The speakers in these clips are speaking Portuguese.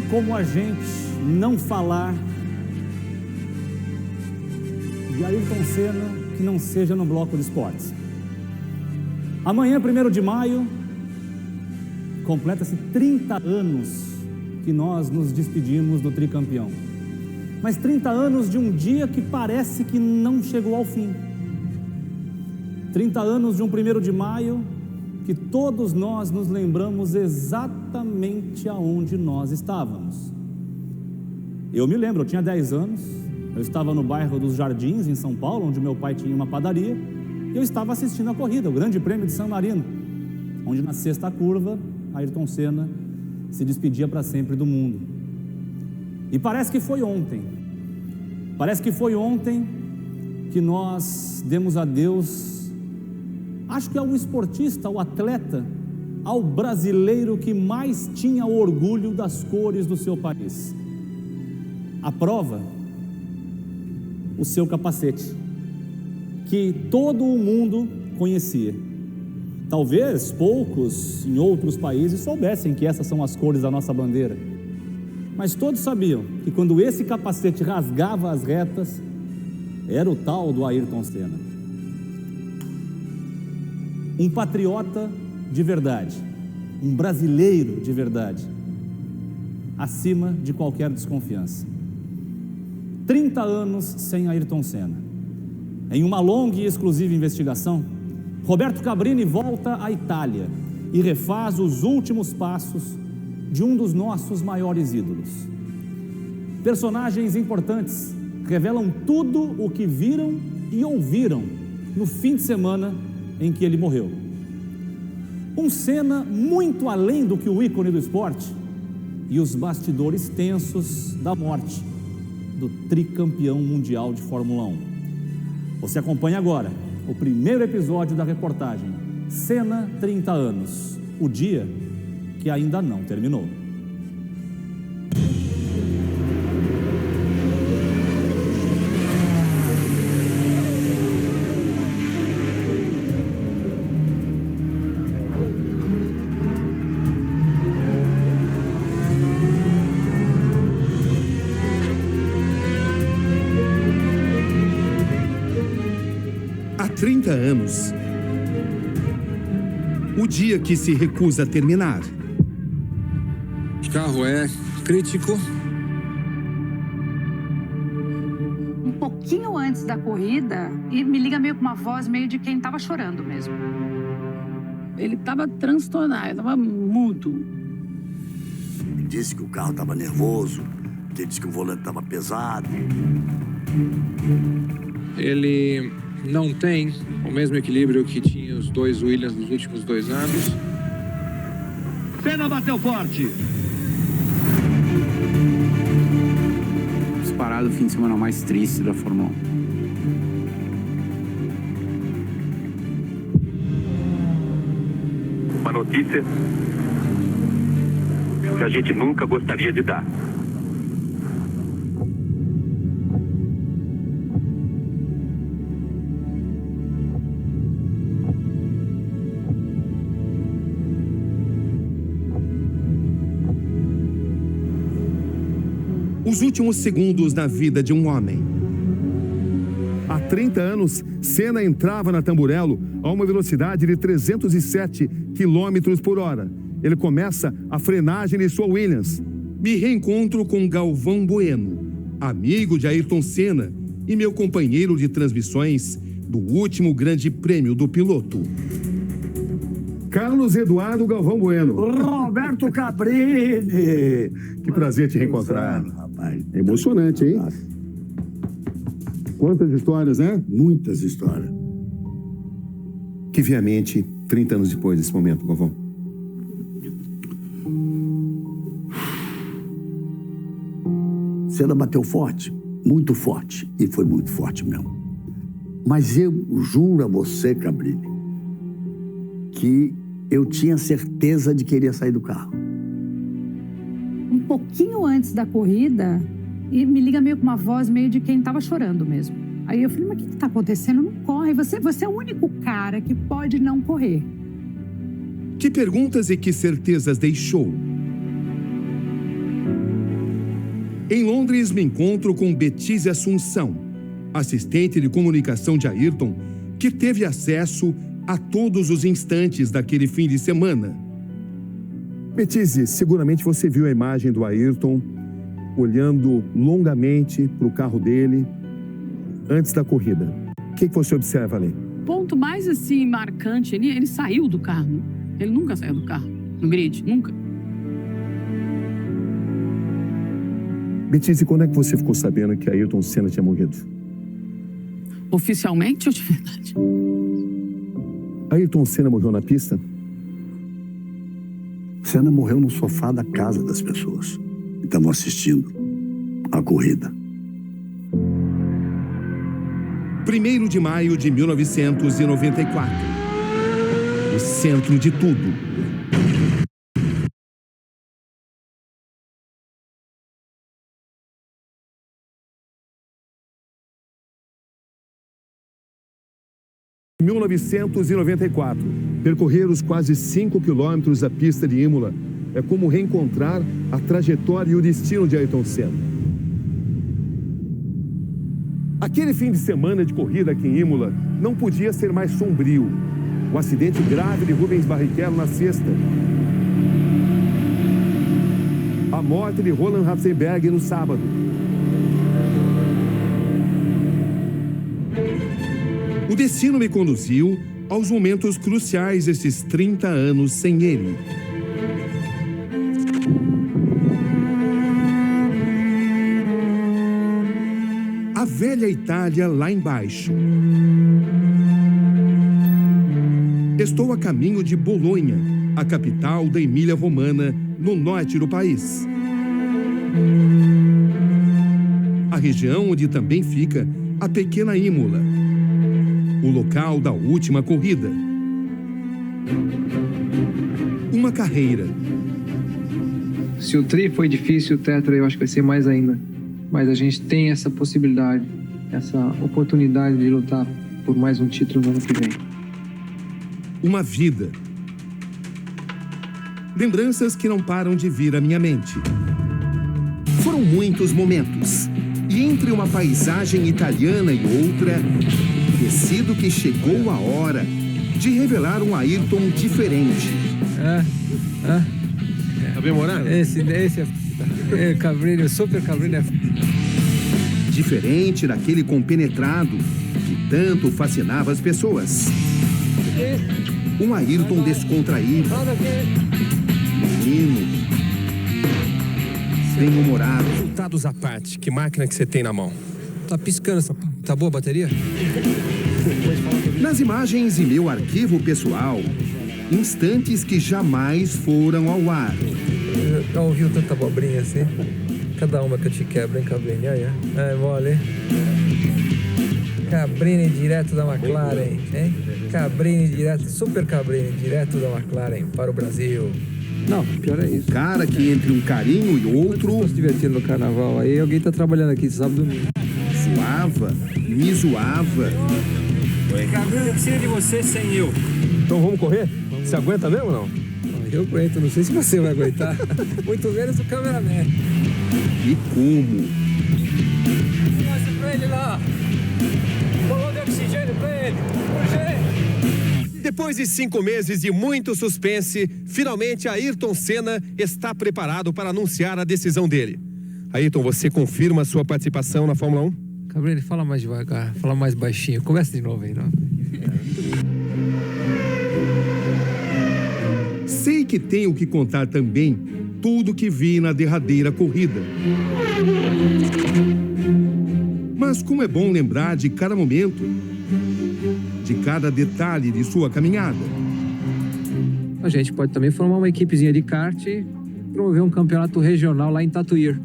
como a gente não falar de Ayrton Senna que não seja no bloco de esportes. Amanhã, 1º de maio, completa-se 30 anos que nós nos despedimos do tricampeão. Mas 30 anos de um dia que parece que não chegou ao fim. 30 anos de um 1º de maio que todos nós nos lembramos exatamente aonde nós estávamos. Eu me lembro, eu tinha 10 anos, eu estava no bairro dos Jardins, em São Paulo, onde meu pai tinha uma padaria, e eu estava assistindo a corrida, o Grande Prêmio de San Marino, onde na sexta curva, Ayrton Senna se despedia para sempre do mundo. E parece que foi ontem que nós demos adeus, acho que ao esportista, ao atleta, ao brasileiro que mais tinha orgulho das cores do seu país. A prova, o seu capacete, que todo o mundo conhecia. Talvez poucos em outros países soubessem que essas são as cores da nossa bandeira, mas todos sabiam que quando esse capacete rasgava as retas, era o tal do Ayrton Senna. Um patriota de verdade, um brasileiro de verdade, acima de qualquer desconfiança. 30 anos sem Ayrton Senna. Em uma longa e exclusiva investigação, Roberto Cabrini volta à Itália e refaz os últimos passos de um dos nossos maiores ídolos. Personagens importantes revelam tudo o que viram e ouviram no fim de semana em que ele morreu. Um Senna muito além do que o ícone do esporte e os bastidores tensos da morte do tricampeão mundial de Fórmula 1. Você acompanha agora o primeiro episódio da reportagem Senna 30 anos, o dia que ainda não terminou. Há 30 anos, o dia que se recusa a terminar. O carro é crítico. Um pouquinho antes da corrida, e me liga meio com uma voz meio de quem tava chorando mesmo. Ele tava transtornado, tava mudo. Ele disse que o carro tava nervoso, ele disse que o volante tava pesado. Ele não tem o mesmo equilíbrio que tinha os dois Williams nos últimos 2 anos. Senna bateu forte. Disparado o fim de semana mais triste da Fórmula 1. Uma notícia que a gente nunca gostaria de dar. Os últimos segundos na vida de um homem. Há 30 anos, Senna entrava na Tamburello a uma velocidade de 307 km por hora. Ele começa a frenagem de sua Williams. Me reencontro com Galvão Bueno, amigo de Ayrton Senna e meu companheiro de transmissões do último Grande Prêmio do Piloto. Carlos Eduardo Galvão Bueno. Roberto Cabrini. Que prazer te reencontrar. Rapaz. É emocionante, hein? Nossa. Quantas histórias, né? Muitas histórias. Que vem à mente 30 anos depois desse momento, Galvão. Senna bateu forte, muito forte, e foi muito forte mesmo. Mas eu juro a você, Cabrini, que eu tinha certeza de que ele ia sair do carro. Um pouquinho antes da corrida, e me liga meio com uma voz meio de quem tava chorando mesmo. Aí eu falei, mas o que tá acontecendo? Não corre, você é o único cara que pode não correr. Que perguntas e que certezas deixou? Em Londres, me encontro com Betise Assunção, assistente de comunicação de Ayrton, que teve acesso a todos os instantes daquele fim de semana. Betise, seguramente você viu a imagem do Ayrton olhando longamente para o carro dele antes da corrida. O que você observa ali? Ponto mais assim marcante, ele saiu do carro. Ele nunca saiu do carro, no grid, nunca. Betise, quando é que você ficou sabendo que Ayrton Senna tinha morrido? Oficialmente ou de verdade? Ayrton Senna morreu na pista? Senna morreu no sofá da casa das pessoas que estavam assistindo a corrida. 1º de maio de 1994. O centro de tudo. Em 1994, percorrer os quase 5 quilômetros da pista de Imola é como reencontrar a trajetória e o destino de Ayrton Senna. Aquele fim de semana de corrida aqui em Imola não podia ser mais sombrio. O acidente grave de Rubens Barrichello na sexta. A morte de Roland Ratzenberger no sábado. O destino me conduziu aos momentos cruciais desses 30 anos sem ele. A velha Itália lá embaixo. Estou a caminho de Bolonha, a capital da Emília-Romana, no norte do país. A região onde também fica a pequena Imola, o local da última corrida. Uma carreira. Se o tri foi difícil, o tetra eu acho que vai ser mais ainda. Mas a gente tem essa possibilidade, essa oportunidade de lutar por mais um título no ano que vem. Uma vida. Lembranças que não param de vir à minha mente. Foram muitos momentos. E entre uma paisagem italiana e outra, decido que chegou a hora de revelar um Ayrton diferente. Tá bem morado? Esse é Cabrini, super Cabrini. Diferente daquele compenetrado que tanto fascinava as pessoas. Um Ayrton descontraído, menino, bem-humorado. Resultados à parte, que máquina que você tem na mão? Tá piscando, tá boa a bateria? Nas imagens em meu arquivo pessoal, instantes que jamais foram ao ar. Já ouviu tanta abobrinha assim? Cada uma que eu te quebro, hein, Cabrini? Olha, é mole. Cabrini direto da McLaren, hein? Cabrini direto, super Cabrini direto da McLaren para o Brasil. Não, pior é isso. Cara que entre um carinho e outro... Estou se divertindo no carnaval, aí alguém tá trabalhando aqui sábado e domingo. Zoava, me zoava. Cabrini, eu preciso de você sem eu. Então vamos correr? Você aguenta mesmo ou não? Eu aguento, não sei se você vai aguentar. Muito menos o cameraman. E como? Mostra pra ele lá. Bolão de oxigênio pra ele. Urgente. Depois de 5 meses de muito suspense, finalmente Ayrton Senna está preparado para anunciar a decisão dele. Ayrton, você confirma a sua participação na Fórmula 1? Cabrini, fala mais devagar, fala mais baixinho. Começa de novo aí, não? Sei que tenho que contar também tudo que vi na derradeira corrida. Mas como é bom lembrar de cada momento, de cada detalhe de sua caminhada. A gente pode também formar uma equipezinha de kart e promover um campeonato regional lá em Tatuir,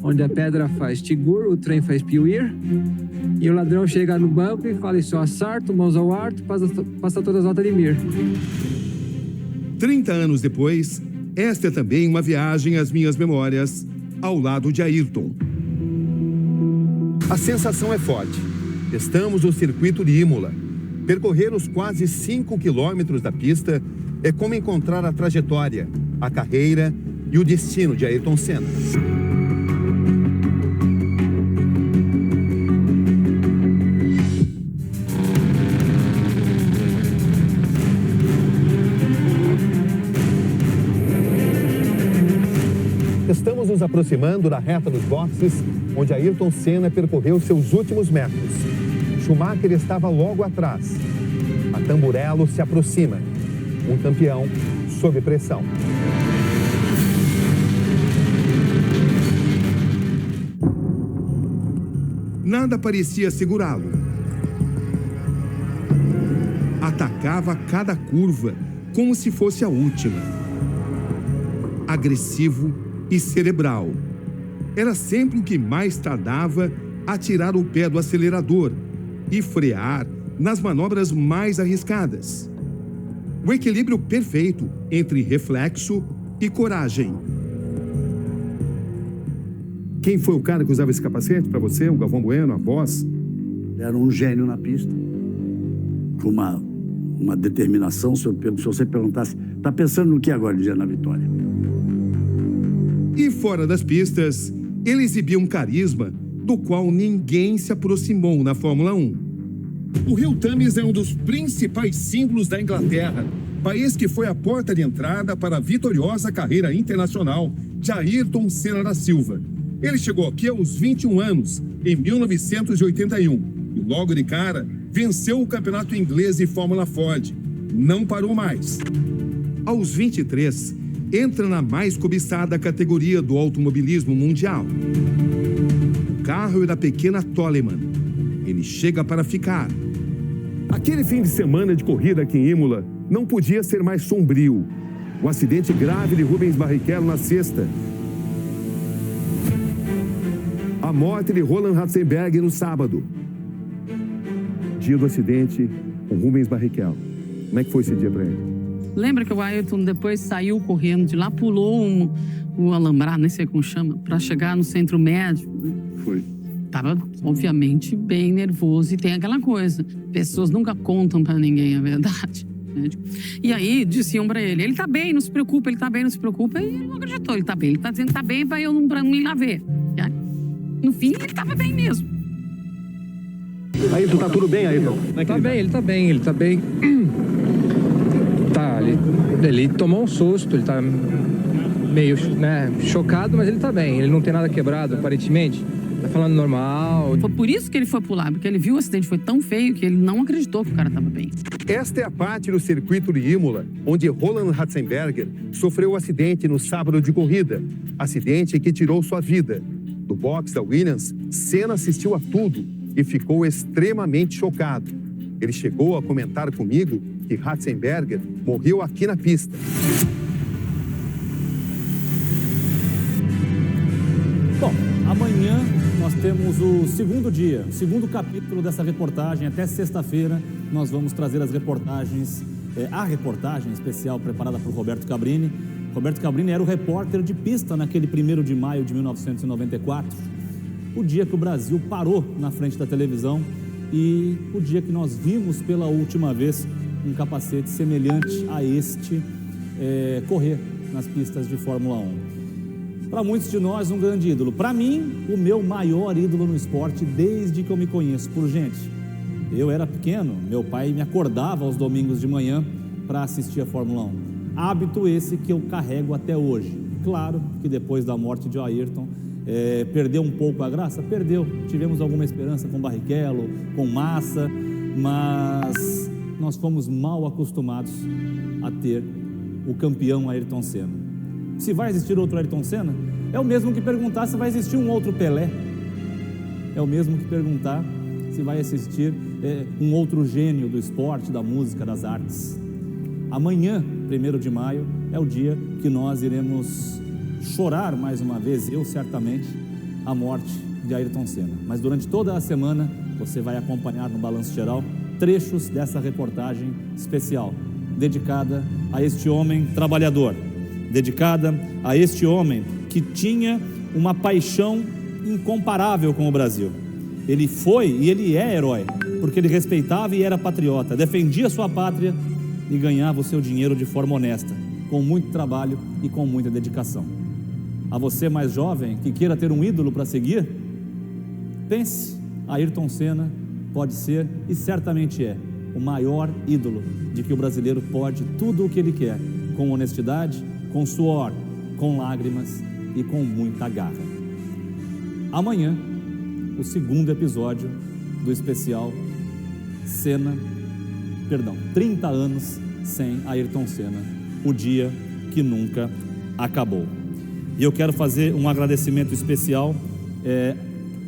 onde a pedra faz Tigur, o trem faz Piuir, e o ladrão chega no banco e fala isso, assarto, mãos ao arto, passa todas as notas de Mir. 30 anos depois, esta é também uma viagem às minhas memórias, ao lado de Ayrton. A sensação é forte. Estamos no circuito de Imola. Percorrer os quase 5 quilômetros da pista é como encontrar a trajetória, a carreira e o destino de Ayrton Senna. aproximando da reta dos boxes, onde Ayrton Senna percorreu seus últimos metros. Schumacher estava logo atrás. A Tamburello se aproxima. Um campeão sob pressão. Nada parecia segurá-lo. Atacava cada curva como se fosse a última. Agressivo e cerebral. Era sempre o que mais tardava a tirar o pé do acelerador e frear nas manobras mais arriscadas. O equilíbrio perfeito entre reflexo e coragem. Quem foi o cara que usava esse capacete para você? O Galvão Bueno, a voz? Era um gênio na pista. Com uma determinação, se você perguntasse, tá pensando no que agora, dia na vitória? E fora das pistas, ele exibia um carisma do qual ninguém se aproximou na Fórmula 1. O Rio Thames é um dos principais símbolos da Inglaterra, país que foi a porta de entrada para a vitoriosa carreira internacional de Ayrton Senna da Silva. Ele chegou aqui aos 21 anos, em 1981, e logo de cara venceu o campeonato inglês de Fórmula Ford. Não parou mais. Aos 23, entra na mais cobiçada categoria do automobilismo mundial. O carro é da pequena Toleman. Ele chega para ficar. Aquele fim de semana de corrida aqui em Imola não podia ser mais sombrio. O acidente grave de Rubens Barrichello na sexta. A morte de Roland Ratzenberger no sábado. Dia do acidente com Rubens Barrichello. Como é que foi esse dia para ele? Lembra que o Ayrton depois saiu correndo de lá, pulou o alambrado, nem sei como chama, para chegar no centro médico? Foi. Tava, obviamente, bem nervoso. E tem aquela coisa, pessoas nunca contam para ninguém a verdade. Né? E aí, diziam para ele tá bem, não se preocupa, ele tá bem, não se preocupa. E ele não acreditou, ele tá bem. Ele tá dizendo que tá bem para eu não ir lá ver. No fim, ele tava bem mesmo. Ayrton, tá tudo bem, Ayrton? Ele tá bem. Tá, ele tomou um susto, ele tá meio, chocado, mas ele tá bem. Ele não tem nada quebrado, aparentemente. Tá falando normal. Foi por isso que ele foi pular, porque ele viu o acidente, foi tão feio que ele não acreditou que o cara tava bem. Esta é a parte do circuito de Imola, onde Roland Ratzenberger sofreu um acidente no sábado de corrida. Acidente que tirou sua vida. Do box da Williams, Senna assistiu a tudo e ficou extremamente chocado. Ele chegou a comentar comigo que Ratzenberger morreu aqui na pista. Bom, amanhã nós temos o segundo dia, o segundo capítulo dessa reportagem. Até sexta-feira nós vamos trazer as reportagens, a reportagem especial preparada por Roberto Cabrini. Roberto Cabrini era o repórter de pista naquele 1º de maio de 1994, o dia que o Brasil parou na frente da televisão e o dia que nós vimos pela última vez um capacete semelhante a este correr nas pistas de Fórmula 1. Para muitos de nós, um grande ídolo. Para mim, o meu maior ídolo no esporte desde que eu me conheço por gente. Eu era pequeno, meu pai me acordava aos domingos de manhã para assistir a Fórmula 1. Hábito esse que eu carrego até hoje. Claro que depois da morte de Ayrton, perdeu um pouco a graça? Perdeu. Tivemos alguma esperança com Barrichello, com Massa, mas nós fomos mal acostumados a ter o campeão Ayrton Senna. Se vai existir outro Ayrton Senna, é o mesmo que perguntar se vai existir um outro Pelé. É o mesmo que perguntar se vai existir um outro gênio do esporte, da música, das artes. Amanhã, 1º de maio, é o dia que nós iremos chorar mais uma vez, eu certamente, a morte de Ayrton Senna. Mas durante toda a semana, você vai acompanhar no Balanço Geral trechos dessa reportagem especial, dedicada a este homem trabalhador, dedicada a este homem que tinha uma paixão incomparável com o Brasil. Ele foi e ele é herói, porque ele respeitava e era patriota, defendia sua pátria e ganhava o seu dinheiro de forma honesta, com muito trabalho e com muita dedicação. A você mais jovem, que queira ter um ídolo para seguir, pense, Ayrton Senna pode ser, e certamente é, o maior ídolo de que o brasileiro pode tudo o que ele quer, com honestidade, com suor, com lágrimas e com muita garra. Amanhã, o segundo episódio do especial 30 anos sem Ayrton Senna, o dia que nunca acabou. E eu quero fazer um agradecimento especial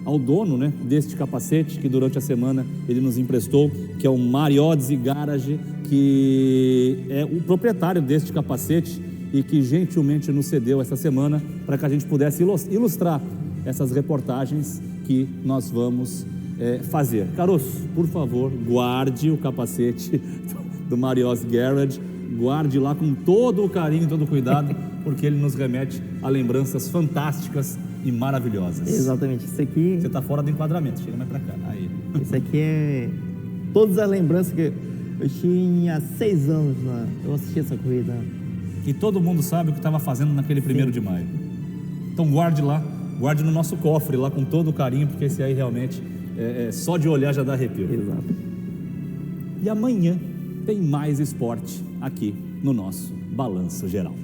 ao dono, né, deste capacete, que durante a semana ele nos emprestou, que é o Mariozzi Garage, que é o proprietário deste capacete e que gentilmente nos cedeu essa semana para que a gente pudesse ilustrar essas reportagens que nós vamos fazer. Caroço, por favor, guarde o capacete do Mariozzi Garage, guarde lá com todo o carinho e todo o cuidado, porque ele nos remete a lembranças fantásticas e maravilhosas. Exatamente, isso aqui... Você está fora do enquadramento, chega mais para cá. Aí. Isso aqui é todas as lembranças que eu tinha 6 anos, eu assisti essa corrida. E todo mundo sabe o que estava fazendo naquele 1º de maio. Então guarde lá, guarde no nosso cofre lá com todo o carinho, porque esse aí realmente, só de olhar já dá arrepio. Exato. E amanhã tem mais esporte aqui no nosso Balanço Geral.